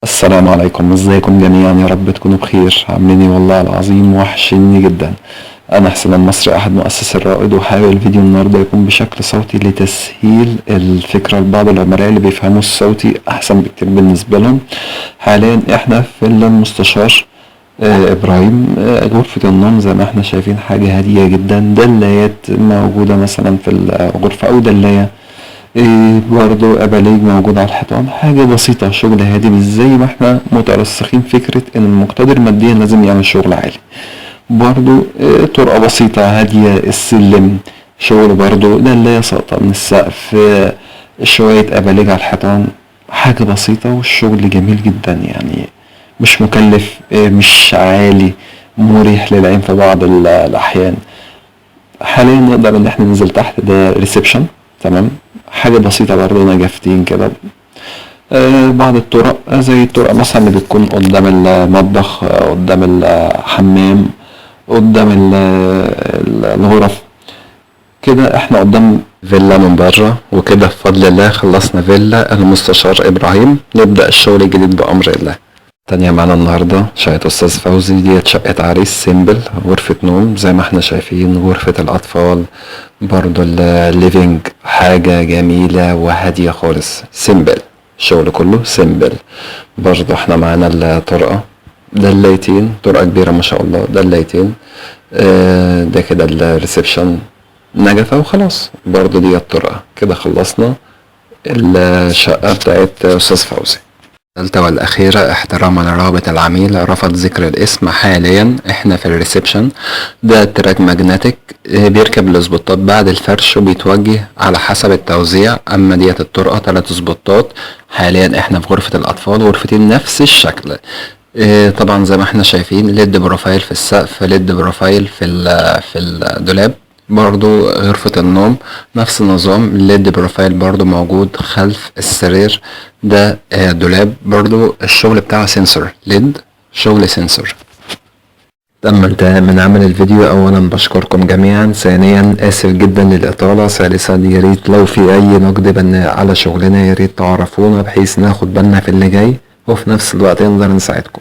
السلام عليكم، ازيكم جميعا؟ يا رب تكونوا بخير. عاملين ايه؟ والله العظيم وحشني جدا. انا حسين المصري، احد مؤسسي الرائد، وحابب الفيديو النهارده يكون بشكل صوتي لتسهيل الفكره لبعض العملاء اللي بيفهموا الصوتي احسن بكتير بالنسبه لهم. حاليا احنا في المستشار ابراهيم. غرفه النوم زي ما احنا شايفين حاجه هاديه جدا، دلايات موجوده مثلا في الغرفه او دلايه. برضو أباليج موجود على الحيطان، حاجة بسيطة، شغل هادي، مش زي ما احنا مترسخين فكرة ان المقتدر ماديا لازم يعمل شغل عالي. برضو طرقة بسيطة هادية، السلم شغل، برضو ده اللي هي ساقطة من السقف، شوية أباليج على الحيطان، حاجة بسيطة والشغل جميل جدا يعني. مش مكلف، مش عالي، مريح للعين في بعض الأحيان. حاليا نقدر ان احنا ننزل تحت، ده ريسبشن. تمام. حاجة بسيطة برضه، نجفتين كده. بعض الطرق زي الطرق مثلا اللي بتكون قدام المطبخ، قدام الحمام، قدام الغرف. كده احنا قدام فيلا من بره، وكده بفضل الله خلصنا فيلا المستشار ابراهيم. نبدأ الشغل الجديد بأمر الله. تانية معانا النهاردة شقة أستاذ فوزي، ديت شقة عريس سيمبل، غرفة نوم زي ما احنا شايفين، غرفة الأطفال، برضو الليفينج، حاجة جميلة وهادية خالص، سيمبل، الشغل كله سيمبل. برضو احنا معانا الطرقة، دلايتين، طرقة كبيرة ما شاء الله، دلايتين. ده كده الريسبشن، نجفة وخلاص. برضو دي الطرقة. كده خلصنا الشقة بتاعت أستاذ فوزي. الثالثة والأخيرة، احتراما لرغبة العميل رفض ذكر الاسم. حاليا احنا في الريسبشن. ده تراك ماجنتيك، بيركب الاسبوتات بعد الفرش وبيتوجه على حسب التوزيع. اما ديت الطرقة 3 اسبوتات. حاليا احنا في غرفة الأطفال، غرفتين نفس الشكل. طبعا زي ما احنا شايفين، ليد بروفايل في السقف، ليد بروفايل في الدولاب. برضو غرفة النوم نفس النظام، ليد بروفايل برضو موجود خلف السرير. ده دولاب، برضو الشغل بتاعه سنسور ليد، شغل سنسور. تم انتهاء من عمل الفيديو. اولا بشكركم جميعا، ثانيا اسف جدا للاطاله، ثالثا يا ريت لو في اي نقد بناء على شغلنا يا ريت تعرفونا بحيث ناخد بالنا في اللي جاي، وفي نفس الوقت نقدر نساعدكم.